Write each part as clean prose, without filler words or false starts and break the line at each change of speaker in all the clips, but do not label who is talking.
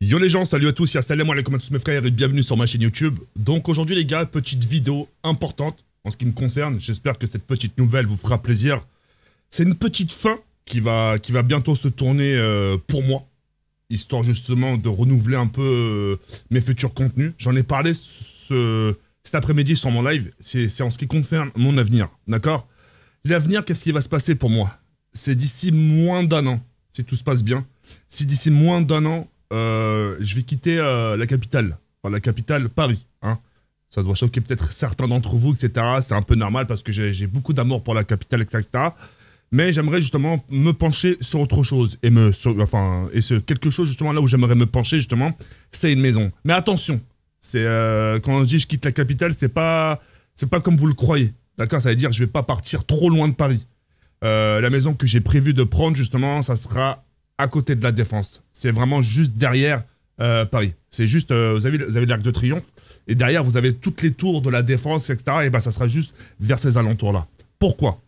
Yo les gens, salut à tous, salam alaikum à tous mes frères et bienvenue sur ma chaîne YouTube. Donc aujourd'hui les gars, petite vidéo importante en ce qui me concerne. J'espère que cette petite nouvelle vous fera plaisir. C'est une petite fin qui va bientôt se tourner pour moi. Histoire justement de renouveler un peu mes futurs contenus. J'en ai parlé cet après-midi sur mon live. C'est en ce qui concerne mon avenir, d'accord? L'avenir, qu'est-ce qui va se passer pour moi? C'est d'ici moins d'un an, si tout se passe bien. Si d'ici moins d'un an, je vais quitter la capitale, enfin la capitale Paris. Hein. Ça doit choquer peut-être certains d'entre vous, etc. C'est un peu normal parce que j'ai beaucoup d'amour pour la capitale, etc. Mais j'aimerais justement me pencher sur autre chose. Et quelque chose justement là où j'aimerais me pencher justement, c'est une maison. Mais attention, quand je dis je quitte la capitale, c'est pas comme vous le croyez. D'accord, ça veut dire que je vais pas partir trop loin de Paris. La maison que j'ai prévu de prendre justement, ça sera à côté de la Défense. C'est vraiment juste derrière Paris. C'est juste, vous avez l'Arc de Triomphe, et derrière, vous avez toutes les tours de la Défense, etc. Et ben, ça sera juste vers ces alentours-là. Pourquoi?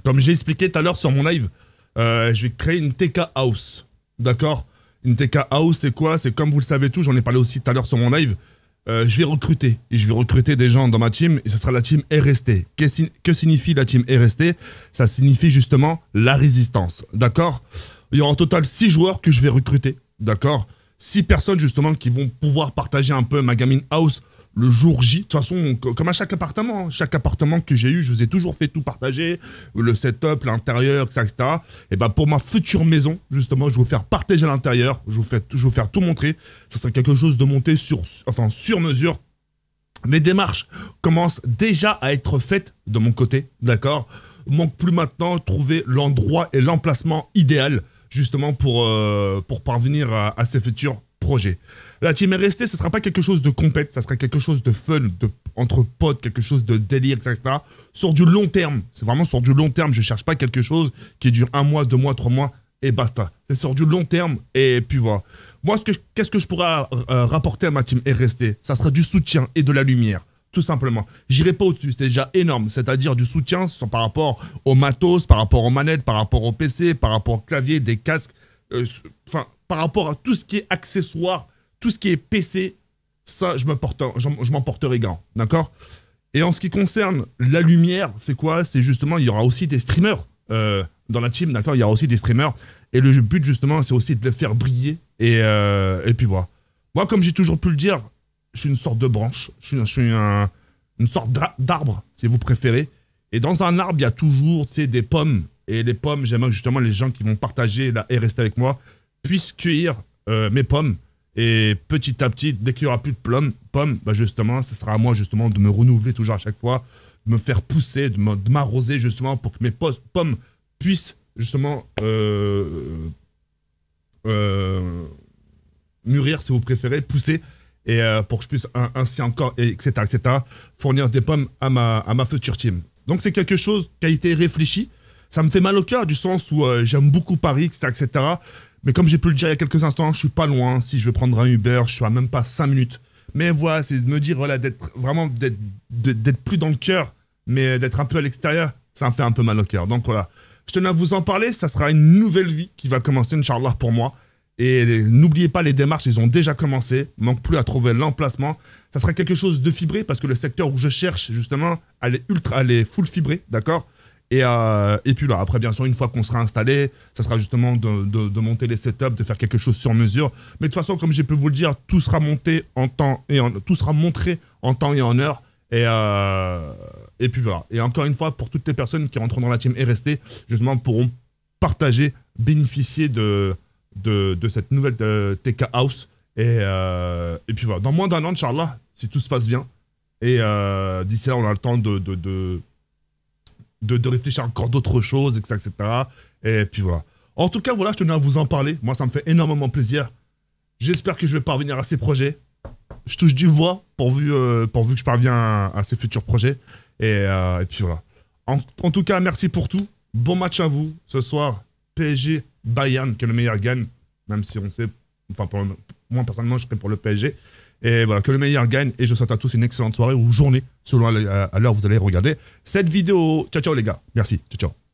Comme j'ai expliqué tout à l'heure sur mon live, je vais créer une TK House. D'accord? Une TK House, c'est quoi? C'est comme vous le savez tous, j'en ai parlé aussi tout à l'heure sur mon live. Je vais recruter. Et je vais recruter des gens dans ma team, et ça sera la team RST. Que signifie la team RST? Ça signifie justement la résistance. D'accord? Il y aura au total 6 joueurs que je vais recruter, d'accord? 6 personnes justement qui vont pouvoir partager un peu ma gaming house le jour J. De toute façon, comme à chaque appartement que j'ai eu, je vous ai toujours fait tout partager, le setup, l'intérieur, etc. Et ben pour ma future maison, justement, je vais vous faire partager l'intérieur, je vais vous faire tout montrer. Ça sera quelque chose de monté sur mesure. Les démarches commencent déjà à être faites de mon côté, d'accord? Manque plus maintenant trouver l'endroit et l'emplacement idéal justement pour parvenir à ces futurs projets. La team RST, ce ne sera pas quelque chose de compète, ça sera quelque chose de fun, entre potes, quelque chose de délire, etc. Sur du long terme, c'est vraiment sur du long terme, je ne cherche pas quelque chose qui dure 1 mois, 2 mois, 3 mois et basta. C'est sur du long terme et puis voilà. Moi, qu'est-ce que je pourrais rapporter à ma team RST? Ça sera du soutien et de la lumière. Tout simplement. J'irai pas au-dessus, c'est déjà énorme. C'est-à-dire du soutien par rapport au matos, par rapport aux manettes, par rapport au PC, par rapport au clavier, des casques, par rapport à tout ce qui est accessoire, tout ce qui est PC, ça, je m'en porterai garant, d'accord? Et en ce qui concerne la lumière, c'est quoi? C'est justement, il y aura aussi des streamers dans la team, d'accord? Il y aura aussi des streamers. Et le but, justement, c'est aussi de les faire briller. Et puis voilà. Moi, comme j'ai toujours pu le dire, je suis une sorte de branche, je suis une sorte d'arbre, si vous préférez. Et dans un arbre, il y a toujours des pommes. Et les pommes, j'aimerais justement les gens qui vont partager la RST avec moi puissent cueillir mes pommes. Et petit à petit, dès qu'il n'y aura plus de pommes, bah justement, ce sera à moi justement de me renouveler toujours à chaque fois, de me faire pousser, de m'arroser justement pour que mes pommes puissent justement mûrir, si vous préférez, pousser. Et pour que je puisse ainsi encore, etc., fournir des pommes à ma future team. Donc c'est quelque chose qui a été réfléchi. Ça me fait mal au cœur du sens où j'aime beaucoup Paris, etc., etc. Mais comme j'ai pu le dire il y a quelques instants, je suis pas loin. Si je veux prendre un Uber, je suis à même pas 5 minutes. Mais voilà, c'est de me dire, voilà, d'être plus dans le cœur, mais d'être un peu à l'extérieur, ça me fait un peu mal au cœur. Donc voilà, je tenais à vous en parler. Ça sera une nouvelle vie qui va commencer, Inch'Allah, pour moi. Et n'oubliez pas, les démarches, ils ont déjà commencé. Il manque plus à trouver l'emplacement. Ça sera quelque chose de fibré parce que le secteur où je cherche, justement, elle est full fibrée, d'accord? Et puis là, après, bien sûr, une fois qu'on sera installé, ça sera justement de monter les setups, de faire quelque chose sur mesure. Mais de toute façon, comme j'ai pu vous le dire, tout sera monté tout sera montré en temps et en heure. Et puis voilà. Et encore une fois, pour toutes les personnes qui rentrent dans la team RST, justement, pourront partager, bénéficier de cette nouvelle TK House. Et puis voilà, dans moins d'un an, Inch'Allah, si tout se passe bien. Et d'ici là, on a le temps de réfléchir à encore d'autres choses, etc., etc. Et puis voilà. En tout cas, voilà, je tenais à vous en parler. Moi, ça me fait énormément plaisir. J'espère que je vais parvenir à ces projets. Je touche du bois pourvu que je parviens à ces futurs projets. Et puis voilà. En tout cas, merci pour tout. Bon match à vous. Ce soir, PSG, Bayern, que le meilleur gagne. Même si on sait, enfin, moi personnellement, je serai pour le PSG. Et voilà, que le meilleur gagne. Et je souhaite à tous une excellente soirée ou journée, selon à l'heure où vous allez regarder cette vidéo. Ciao, ciao les gars. Merci. Ciao, ciao.